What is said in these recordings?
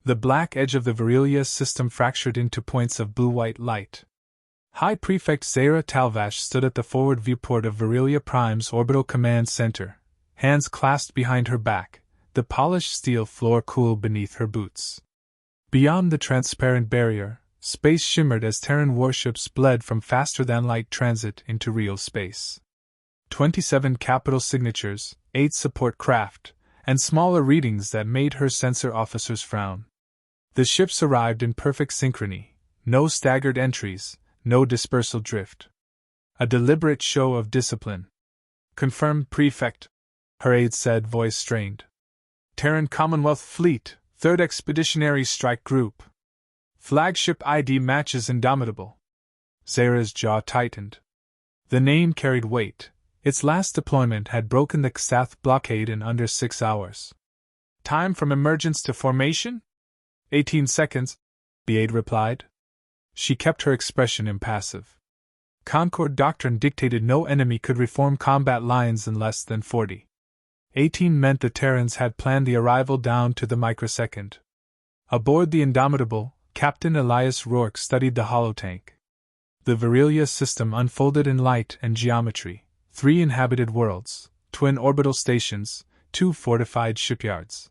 The black edge of the Virelia system fractured into points of blue-white light. High Prefect Zara Talvash stood at the forward viewport of Virelia Prime's orbital command center, hands clasped behind her back, the polished steel floor cool beneath her boots. Beyond the transparent barrier, space shimmered as Terran warships bled from faster-than-light transit into real space. 27 capital signatures, 8 support craft, and smaller readings that made her sensor officers frown. The ships arrived in perfect synchrony, no staggered entries, no dispersal drift. A deliberate show of discipline. "Confirmed, Prefect," her aide said, voice strained. "Terran Commonwealth Fleet, 3rd Expeditionary Strike Group. Flagship ID matches Indomitable." Zara's jaw tightened. The name carried weight. Its last deployment had broken the Ksath blockade in under 6 hours. "Time from emergence to formation?" 18 seconds, the aide replied. She kept her expression impassive. Concord doctrine dictated no enemy could reform combat lines in less than 40. 18 meant the Terrans had planned the arrival down to the microsecond. Aboard the Indomitable, Captain Elias Rourke studied the holotank. The Virelia system unfolded in light and geometry: 3 inhabited worlds, twin orbital stations, 2 fortified shipyards.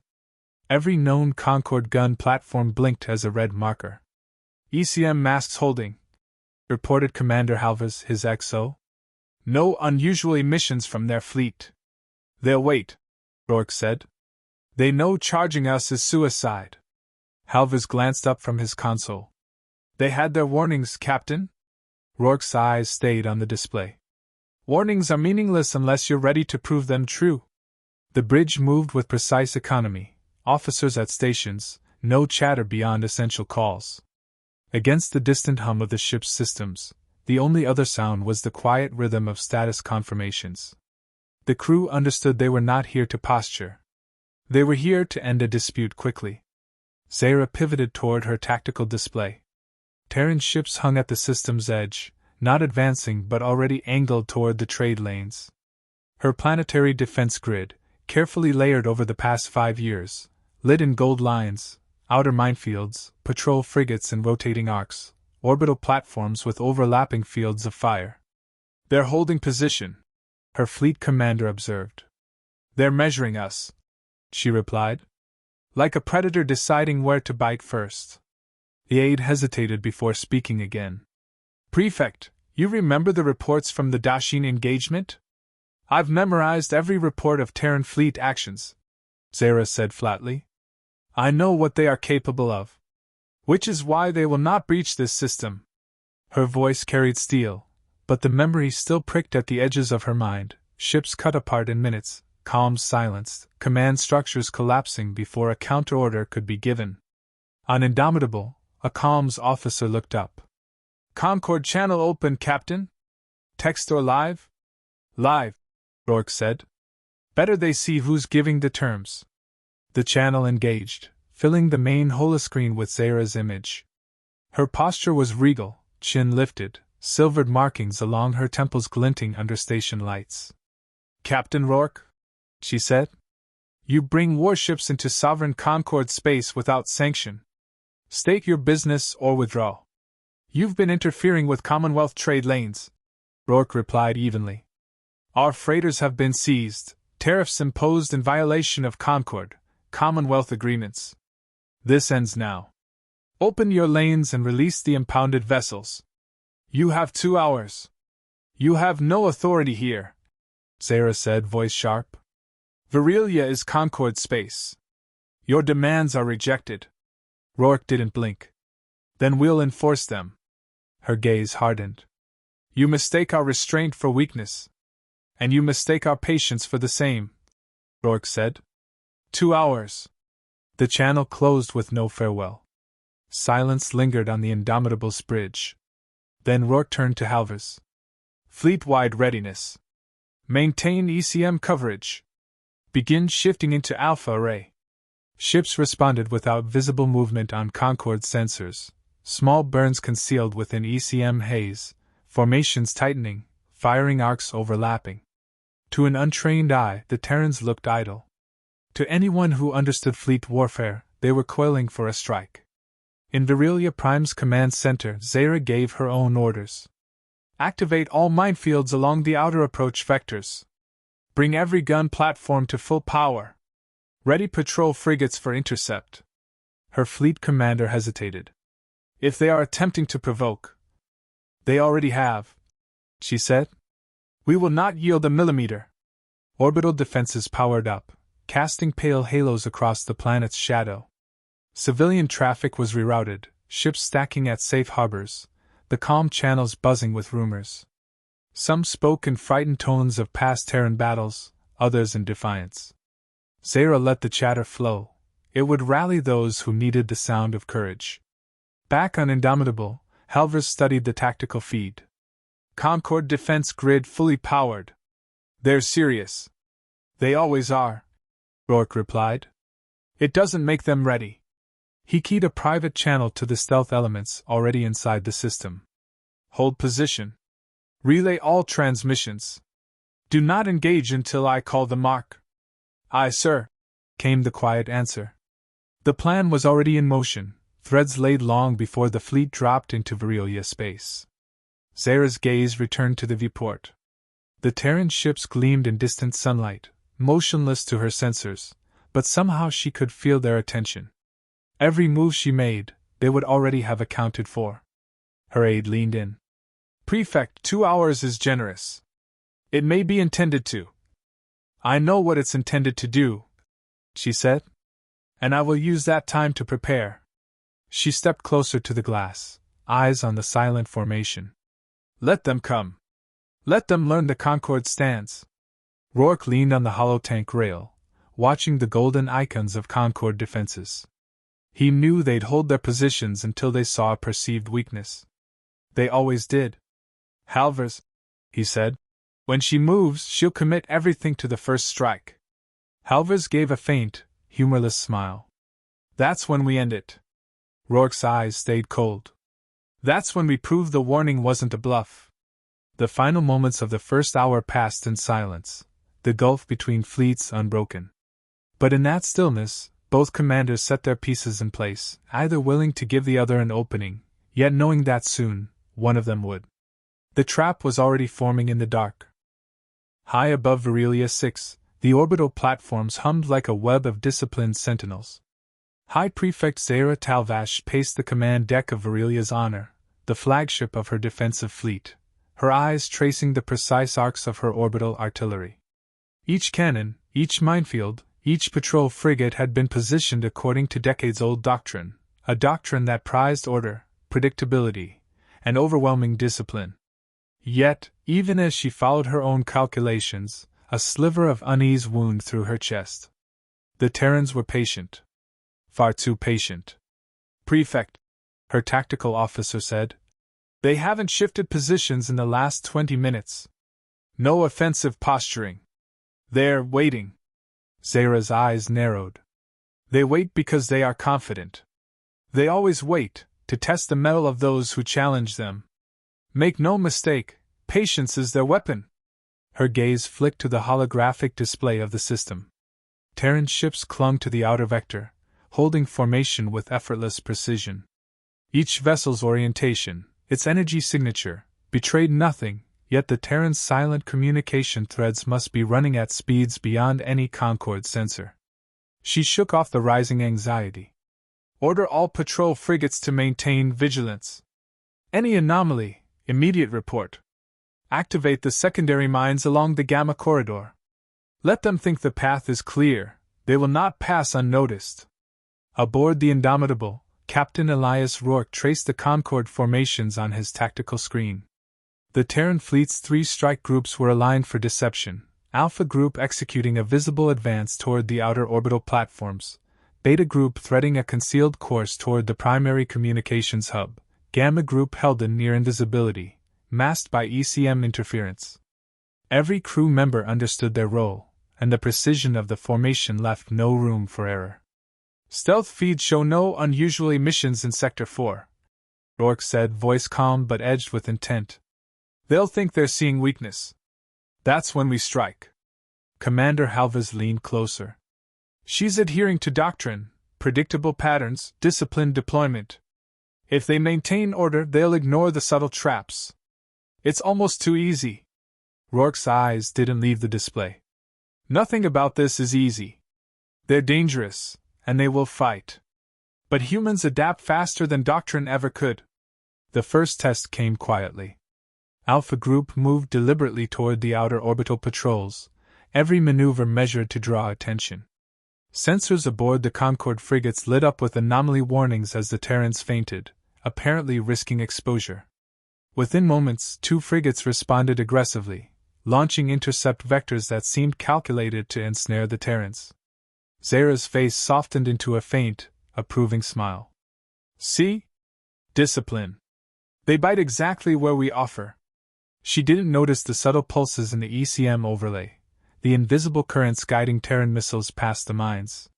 Every known Concord gun platform blinked as a red marker. "ECM masks holding," reported Commander Halvers, his XO. "No unusual emissions from their fleet." "They'll wait," Rourke said. "They know charging us is suicide." Halvers glanced up from his console. "They had their warnings, Captain?" Rourke's eyes stayed on the display. "Warnings are meaningless unless you're ready to prove them true." The bridge moved with precise economy, officers at stations, no chatter beyond essential calls. Against the distant hum of the ship's systems, the only other sound was the quiet rhythm of status confirmations. The crew understood they were not here to posture. They were here to end a dispute quickly. Zara pivoted toward her tactical display. Terran ships hung at the system's edge, not advancing but already angled toward the trade lanes. Her planetary defense grid, carefully layered over the past 5 years, lit in gold lines, outer minefields, patrol frigates and rotating arcs, orbital platforms with overlapping fields of fire. "They're holding position," her fleet commander observed. "They're measuring us," she replied. "Like a predator deciding where to bite first." The aide hesitated before speaking again. "Prefect, you remember the reports from the Dashin engagement?" "I've memorized every report of Terran fleet actions," Zara said flatly. "I know what they are capable of. Which is why they will not breach this system." Her voice carried steel, but the memory still pricked at the edges of her mind. Ships cut apart in minutes, comms silenced, command structures collapsing before a counter-order could be given. On Indomitable, a comms officer looked up. "Concord channel open, Captain? Text or live?" "Live," Rourke said. "Better they see who's giving the terms." The channel engaged, filling the main holoscreen with Zara's image. Her posture was regal, chin lifted, silvered markings along her temples glinting under station lights. "Captain Rourke," she said, "you bring warships into sovereign Concord space without sanction. State your business or withdraw." "You've been interfering with Commonwealth trade lanes," Rourke replied evenly. "Our freighters have been seized, tariffs imposed in violation of Concord, Commonwealth agreements. This ends now. Open your lanes and release the impounded vessels. You have 2 hours. You have no authority here," Zara said, voice sharp. "Virelia is Concord space. Your demands are rejected." Rourke didn't blink. "Then we'll enforce them." Her gaze hardened. "You mistake our restraint for weakness. And you mistake our patience for the same," Rourke said. 2 hours. The channel closed with no farewell. Silence lingered on the Indomitable's bridge. Then Rourke turned to Halvers. "Fleet-wide readiness. Maintain ECM coverage. Begin shifting into Alpha Array." Ships responded without visible movement on Concord sensors, small burns concealed within ECM haze, formations tightening, firing arcs overlapping. To an untrained eye, the Terrans looked idle. To anyone who understood fleet warfare, they were coiling for a strike. In Virilia Prime's command center, Zara gave her own orders. Activate all minefields along the outer approach vectors. Bring every gun platform to full power. Ready patrol frigates for intercept. Her fleet commander hesitated. If they are attempting to provoke, they already have, she said. We will not yield a millimeter. Orbital defenses powered up, casting pale halos across the planet's shadow. Civilian traffic was rerouted, ships stacking at safe harbors, the calm channels buzzing with rumors. Some spoke in frightened tones of past Terran battles, others in defiance. Zara let the chatter flow. It would rally those who needed the sound of courage. Back on Indomitable, Halvers studied the tactical feed. Concord defense grid fully powered. They're serious. They always are, Rourke replied. It doesn't make them ready. He keyed a private channel to the stealth elements already inside the system. Hold position. Relay all transmissions. Do not engage until I call the mark. Aye, sir, came the quiet answer. The plan was already in motion, threads laid long before the fleet dropped into Virilia space. Zara's gaze returned to the viewport. The Terran ships gleamed in distant sunlight, motionless to her sensors, but somehow she could feel their attention. Every move she made, they would already have accounted for. Her aide leaned in. Prefect, 2 hours is generous. It may be intended to. I know what it's intended to do, she said. And I will use that time to prepare. She stepped closer to the glass, eyes on the silent formation. Let them come. Let them learn the Concorde stands. Rourke leaned on the hollow tank rail, watching the golden icons of Concorde defenses. He knew they'd hold their positions until they saw a perceived weakness. They always did. Halvers, he said. When she moves, she'll commit everything to the first strike. Halvers gave a faint, humorless smile. That's when we end it. Rourke's eyes stayed cold. That's when we prove the warning wasn't a bluff. The final moments of the first hour passed in silence, the gulf between fleets unbroken. But in that stillness, both commanders set their pieces in place, either willing to give the other an opening, yet knowing that soon, one of them would. The trap was already forming in the dark. High above Virilia 6, the orbital platforms hummed like a web of disciplined sentinels. High Prefect Zara Talvash paced the command deck of Virilia's Honor, the flagship of her defensive fleet, her eyes tracing the precise arcs of her orbital artillery. Each cannon, each minefield, each patrol frigate had been positioned according to decades-old doctrine, a doctrine that prized order, predictability, and overwhelming discipline. Yet, even as she followed her own calculations, a sliver of unease wound through her chest. The Terrans were patient. Far too patient. Prefect, her tactical officer said. They haven't shifted positions in the last 20 minutes. No offensive posturing. They're waiting. Zara's eyes narrowed. They wait because they are confident. They always wait, to test the mettle of those who challenge them. Make no mistake, patience is their weapon. Her gaze flicked to the holographic display of the system. Terran ships clung to the outer vector, holding formation with effortless precision. Each vessel's orientation, its energy signature, betrayed nothing, yet the Terran's silent communication threads must be running at speeds beyond any Concorde sensor. She shook off the rising anxiety. Order all patrol frigates to maintain vigilance. Any anomaly, immediate report. Activate the secondary mines along the Gamma corridor. Let them think the path is clear, they will not pass unnoticed. Aboard the Indomitable, Captain Elias Rourke traced the Concorde formations on his tactical screen. The Terran fleet's 3 strike groups were aligned for deception, Alpha Group executing a visible advance toward the outer orbital platforms, Beta Group threading a concealed course toward the primary communications hub, Gamma Group held in near invisibility, masked by ECM interference. Every crew member understood their role, and the precision of the formation left no room for error. Stealth feeds show no unusual emissions in Sector 4, Rourke said, voice calm but edged with intent. They'll think they're seeing weakness. That's when we strike. Commander Halvers leaned closer. She's adhering to doctrine, predictable patterns, disciplined deployment. If they maintain order, they'll ignore the subtle traps. It's almost too easy. Rourke's eyes didn't leave the display. Nothing about this is easy. They're dangerous, and they will fight. But humans adapt faster than doctrine ever could. The first test came quietly. Alpha Group moved deliberately toward the outer orbital patrols, every maneuver measured to draw attention. Sensors aboard the Concorde frigates lit up with anomaly warnings as the Terrans feinted, apparently risking exposure. Within moments, 2 frigates responded aggressively, launching intercept vectors that seemed calculated to ensnare the Terrans. Zara's face softened into a faint, approving smile. See? Discipline. They bite exactly where we offer. She didn't notice the subtle pulses in the ECM overlay, the invisible currents guiding Terran missiles past the mines.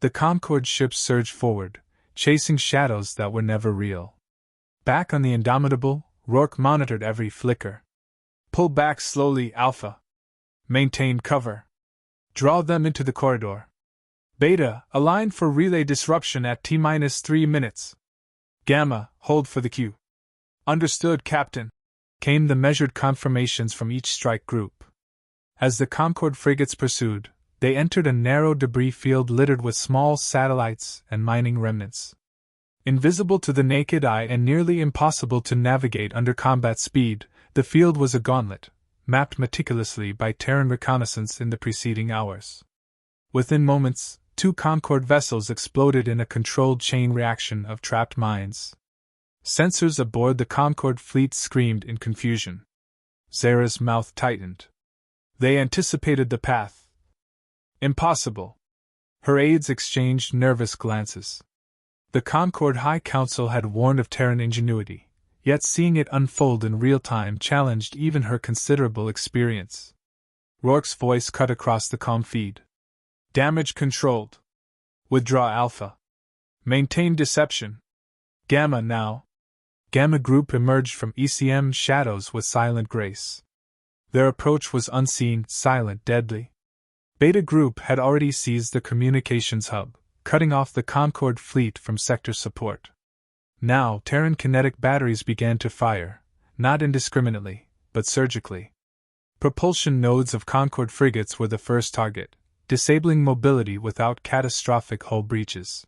The Concorde ships surged forward, chasing shadows that were never real. Back on the Indomitable, Rourke monitored every flicker. Pull back slowly, Alpha. Maintain cover. Draw them into the corridor. Beta, align for relay disruption at T-3 minutes. Gamma, hold for the Q. Understood, Captain, came the measured confirmations from each strike group. As the Concorde frigates pursued, they entered a narrow debris field littered with small satellites and mining remnants. Invisible to the naked eye and nearly impossible to navigate under combat speed, the field was a gauntlet, mapped meticulously by Terran reconnaissance in the preceding hours. Within moments, 2 Concorde vessels exploded in a controlled chain reaction of trapped mines. Sensors aboard the Concorde fleet screamed in confusion. Zara's mouth tightened. They anticipated the path. Impossible. Her aides exchanged nervous glances. The Concorde High Council had warned of Terran ingenuity, yet seeing it unfold in real time challenged even her considerable experience. Rourke's voice cut across the comm feed. Damage controlled. Withdraw Alpha. Maintain deception. Gamma now. Gamma Group emerged from ECM shadows with silent grace. Their approach was unseen, silent, deadly. Beta Group had already seized the communications hub, cutting off the Concorde fleet from sector support. Now, Terran kinetic batteries began to fire, not indiscriminately, but surgically. Propulsion nodes of Concorde frigates were the first target, disabling mobility without catastrophic hull breaches.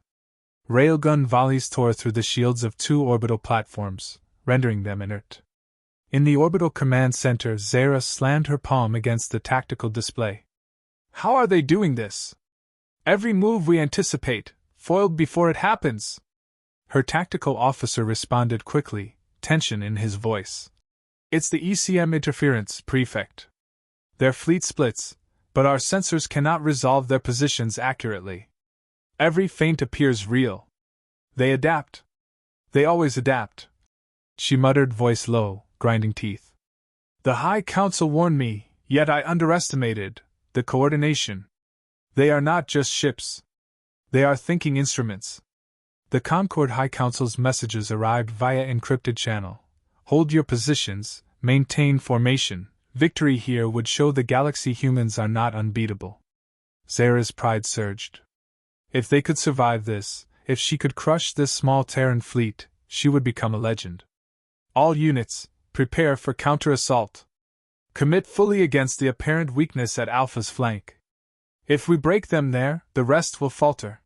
Railgun volleys tore through the shields of 2 orbital platforms, rendering them inert. In the orbital command center, Zara slammed her palm against the tactical display. How are they doing this? Every move we anticipate, foiled before it happens. Her tactical officer responded quickly, tension in his voice. It's the ECM interference, Prefect. Their fleet splits, but our sensors cannot resolve their positions accurately. Every feint appears real. They adapt. They always adapt. She muttered, voice low, grinding teeth. The High Council warned me, yet I underestimated the coordination. They are not just ships. They are thinking instruments. The Concorde High Council's messages arrived via encrypted channel. Hold your positions, maintain formation. Victory here would show the galaxy humans are not unbeatable. Zara's pride surged. If they could survive this, if she could crush this small Terran fleet, she would become a legend. All units, prepare for counter-assault. Commit fully against the apparent weakness at Alpha's flank. If we break them there, the rest will falter.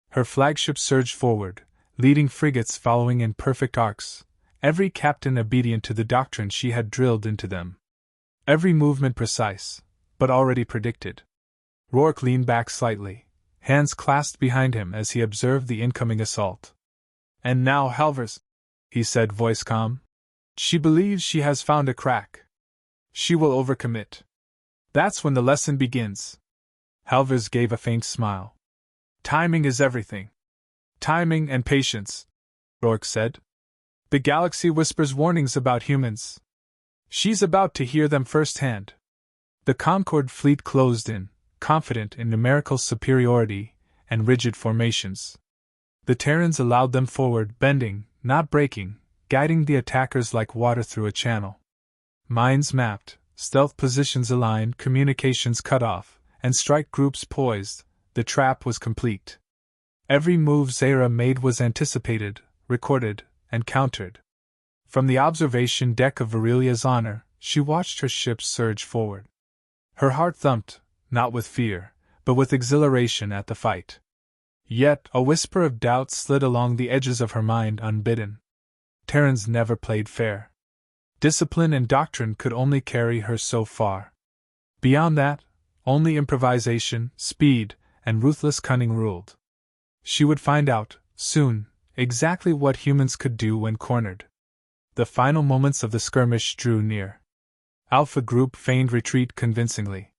Her flagship surged forward, leading frigates following in perfect arcs, every captain obedient to the doctrine she had drilled into them. Every movement precise, but already predicted. Rourke leaned back slightly, hands clasped behind him as he observed the incoming assault. And now, Halvers, he said, voice calm. She believes she has found a crack. She will overcommit. That's when the lesson begins. Halvers gave a faint smile. Timing is everything. Timing and patience, Rourke said. The galaxy whispers warnings about humans. She's about to hear them firsthand. The Concorde fleet closed in, confident in numerical superiority and rigid formations. The Terrans allowed them forward, bending, not breaking, guiding the attackers like water through a channel. Mines mapped, stealth positions aligned, communications cut off, and strike groups poised. The trap was complete. Every move Zara made was anticipated, recorded, and countered. From the observation deck of Virelia's Honor, she watched her ship surge forward. Her heart thumped, not with fear, but with exhilaration at the fight. Yet, a whisper of doubt slid along the edges of her mind unbidden. Terrans never played fair. Discipline and doctrine could only carry her so far. Beyond that, only improvisation, speed, and ruthless cunning ruled. She would find out, soon, exactly what humans could do when cornered. The final moments of the skirmish drew near. Alpha Group feigned retreat convincingly.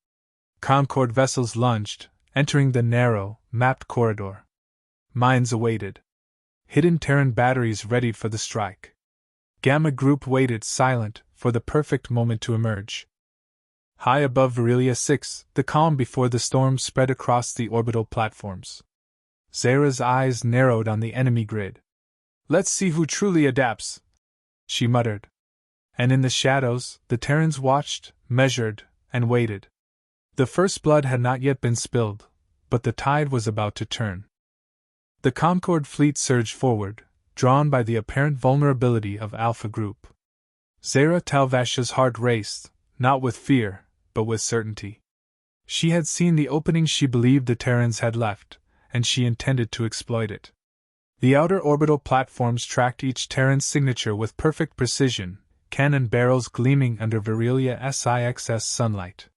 Concord vessels lunged, entering the narrow, mapped corridor. Mines awaited. Hidden Terran batteries readied for the strike. Gamma Group waited silent for the perfect moment to emerge. High above Virelia 6, the calm before the storm spread across the orbital platforms. Zara's eyes narrowed on the enemy grid. "Let's see who truly adapts," she muttered. And in the shadows, the Terrans watched, measured, and waited. The first blood had not yet been spilled, but the tide was about to turn. The Concord fleet surged forward, drawn by the apparent vulnerability of Alpha Group. Zara Talvash's heart raced, not with fear, but with certainty. She had seen the opening she believed the Terrans had left, and she intended to exploit it. The outer orbital platforms tracked each Terran's signature with perfect precision, cannon barrels gleaming under Virelia SIX's sunlight.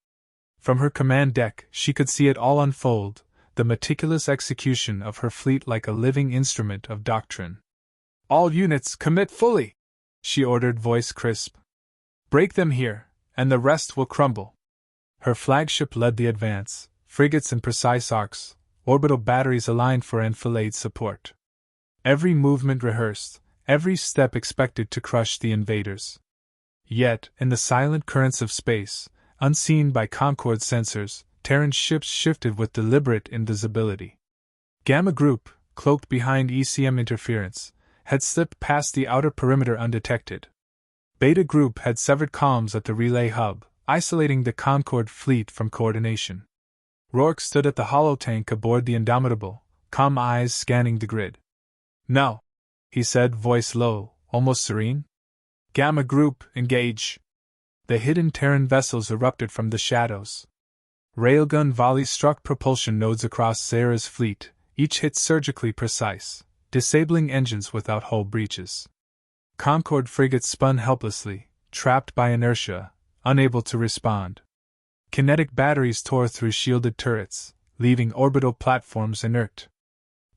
From her command deck, she could see it all unfold, the meticulous execution of her fleet like a living instrument of doctrine. "All units commit fully," she ordered, voice crisp. "Break them here, and the rest will crumble." Her flagship led the advance, frigates in precise arcs, orbital batteries aligned for enfilade support. Every movement rehearsed, every step expected to crush the invaders. Yet, in the silent currents of space, unseen by Concord sensors, Terran ships shifted with deliberate invisibility. Gamma Group, cloaked behind ECM interference, had slipped past the outer perimeter undetected. Beta Group had severed comms at the relay hub, isolating the Concord fleet from coordination. Rourke stood at the holotank aboard the Indomitable, calm eyes scanning the grid. "Now," he said, voice low, almost serene. "Gamma Group, engage." The hidden Terran vessels erupted from the shadows. Railgun volleys struck propulsion nodes across Zara's fleet, each hit surgically precise, disabling engines without hull breaches. Concord frigates spun helplessly, trapped by inertia, unable to respond. Kinetic batteries tore through shielded turrets, leaving orbital platforms inert.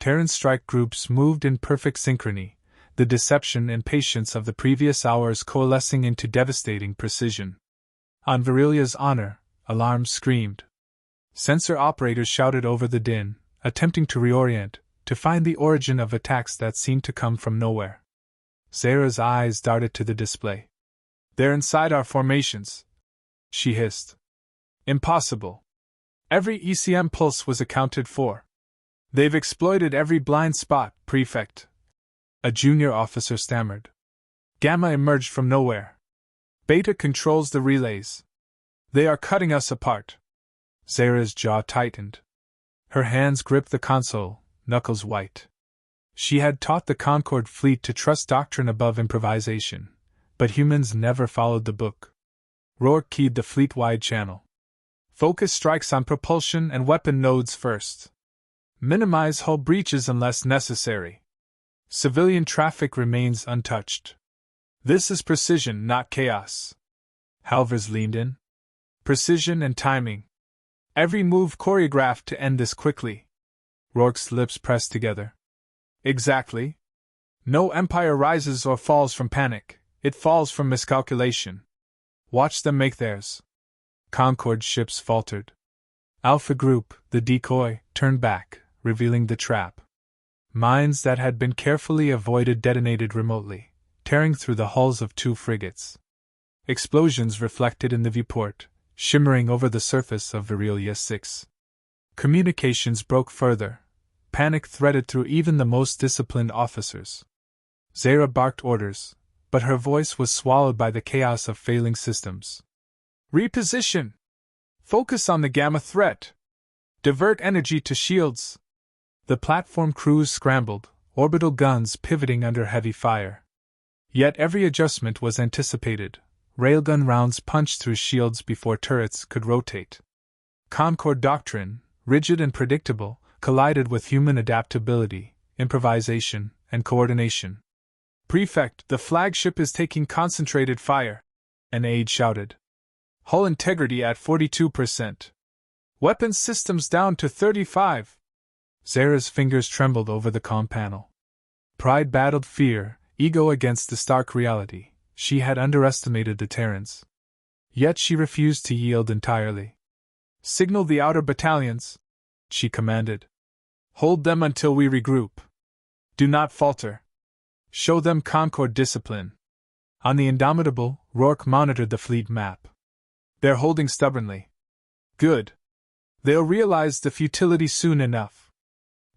Terran strike groups moved in perfect synchrony, the deception and patience of the previous hours coalescing into devastating precision. On Virelia's Honor, alarms screamed. Sensor operators shouted over the din, attempting to reorient, to find the origin of attacks that seemed to come from nowhere. Zara's eyes darted to the display. "They're inside our formations," she hissed. "Impossible. Every ECM pulse was accounted for. They've exploited every blind spot, Prefect," a junior officer stammered. "Gamma emerged from nowhere. Beta controls the relays. They are cutting us apart." Zara's jaw tightened. Her hands gripped the console, knuckles white. She had taught the Concord fleet to trust doctrine above improvisation, but humans never followed the book. Rourke keyed the fleet-wide channel. "Focus strikes on propulsion and weapon nodes first. Minimize hull breaches unless necessary. Civilian traffic remains untouched. This is precision, not chaos." Halvers leaned in. "Precision and timing. Every move choreographed to end this quickly." Rourke's lips pressed together. "Exactly. No empire rises or falls from panic, it falls from miscalculation. Watch them make theirs." Concord ships faltered. Alpha Group, the decoy, turned back, revealing the trap. Mines that had been carefully avoided detonated remotely, tearing through the hulls of 2 frigates. Explosions reflected in the viewport, shimmering over the surface of Virelia 6. Communications broke further. Panic threaded through even the most disciplined officers. Zara barked orders, but her voice was swallowed by the chaos of failing systems. "Reposition! Focus on the Gamma threat! Divert energy to shields!" The platform crews scrambled, orbital guns pivoting under heavy fire. Yet every adjustment was anticipated. Railgun rounds punched through shields before turrets could rotate. Concord doctrine, rigid and predictable, collided with human adaptability, improvisation, and coordination. "Prefect, the flagship is taking concentrated fire," an aide shouted. "Hull integrity at 42%. Weapons systems down to 35. Zara's fingers trembled over the comm panel. Pride battled fear, ego against the stark reality. She had underestimated the Terrans. Yet she refused to yield entirely. "Signal the outer battalions," she commanded. "Hold them until we regroup. Do not falter. Show them Concord discipline." On the Indomitable, Rourke monitored the fleet map. "They're holding stubbornly. Good. They'll realize the futility soon enough.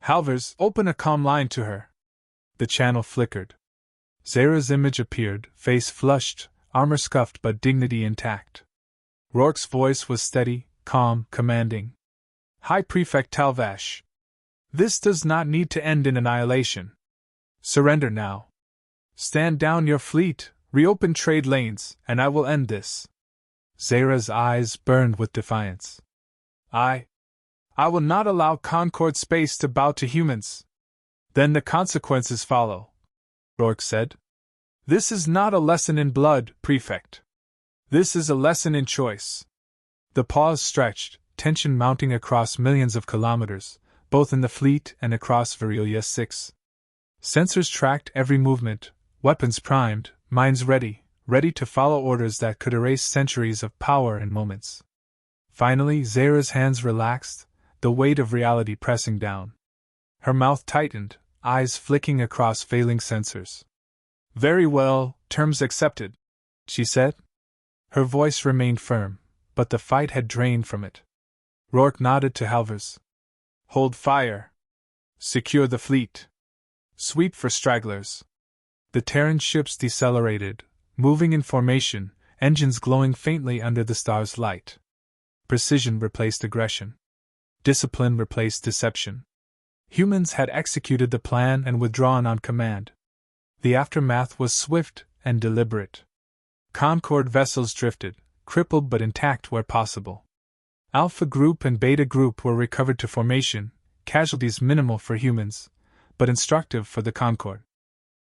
Halvers, open a comm line to her." The channel flickered. Zara's image appeared, face flushed, armor scuffed but dignity intact. Rourke's voice was steady, calm, commanding. "High Prefect Talvash. This does not need to end in annihilation. Surrender now. Stand down your fleet, reopen trade lanes, and I will end this." Zara's eyes burned with defiance. I will not allow Concord space to bow to humans." "Then the consequences follow," Rourke said. "This is not a lesson in blood, Prefect. This is a lesson in choice." The pause stretched, tension mounting across millions of kilometers, both in the fleet and across Virilia 6. Sensors tracked every movement, weapons primed, minds ready to follow orders that could erase centuries of power in moments. Finally, Zara's hands relaxed, the weight of reality pressing down. Her mouth tightened, eyes flicking across failing sensors. "Very well, terms accepted," she said. Her voice remained firm, but the fight had drained from it. Rourke nodded to Halvers. "Hold fire. Secure the fleet. Sweep for stragglers." The Terran ships decelerated, moving in formation, engines glowing faintly under the star's light. Precision replaced aggression. Discipline replaced deception. Humans had executed the plan and withdrawn on command. The aftermath was swift and deliberate. Concord vessels drifted, crippled but intact where possible. Alpha Group and Beta Group were recovered to formation, casualties minimal for humans, but instructive for the Concord.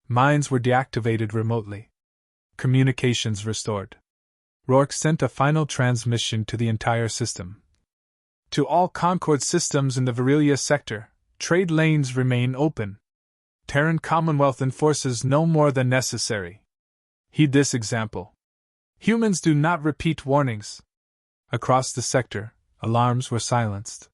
Mines were deactivated remotely. Communications restored. Rourke sent a final transmission to the entire system. "To all Concord systems in the Virilia sector, trade lanes remain open. Terran Commonwealth enforces no more than necessary. Heed this example. Humans do not repeat warnings." Across the sector, alarms were silenced.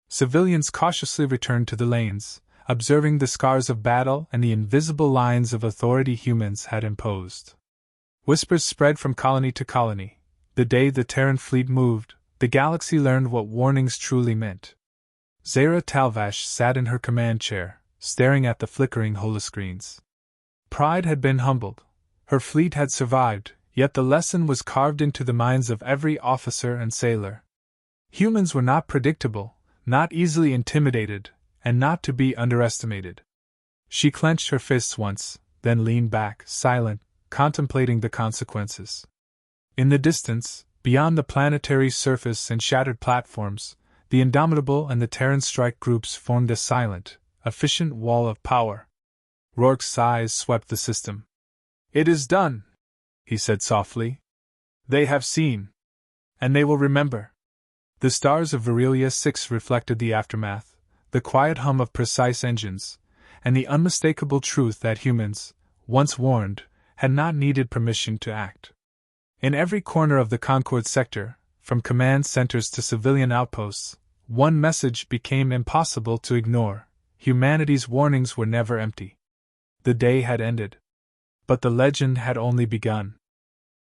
Civilians cautiously returned to the lanes, observing the scars of battle and the invisible lines of authority humans had imposed. Whispers spread from colony to colony. The day the Terran fleet moved, the galaxy learned what warnings truly meant. Zara Talvash sat in her command chair, staring at the flickering holoscreens. Pride had been humbled. Her fleet had survived, yet the lesson was carved into the minds of every officer and sailor. Humans were not predictable, not easily intimidated, and not to be underestimated. She clenched her fists once, then leaned back, silent, contemplating the consequences. In the distance, beyond the planetary surface and shattered platforms, the Indomitable and the Terran strike groups formed a silent, efficient wall of power. Rourke's sighs swept the system. "It is done," he said softly. "They have seen. And they will remember." The stars of Virilia 6 reflected the aftermath, the quiet hum of precise engines, and the unmistakable truth that humans, once warned, had not needed permission to act. In every corner of the Concord sector, from command centers to civilian outposts, one message became impossible to ignore: humanity's warnings were never empty. The day had ended. But the legend had only begun.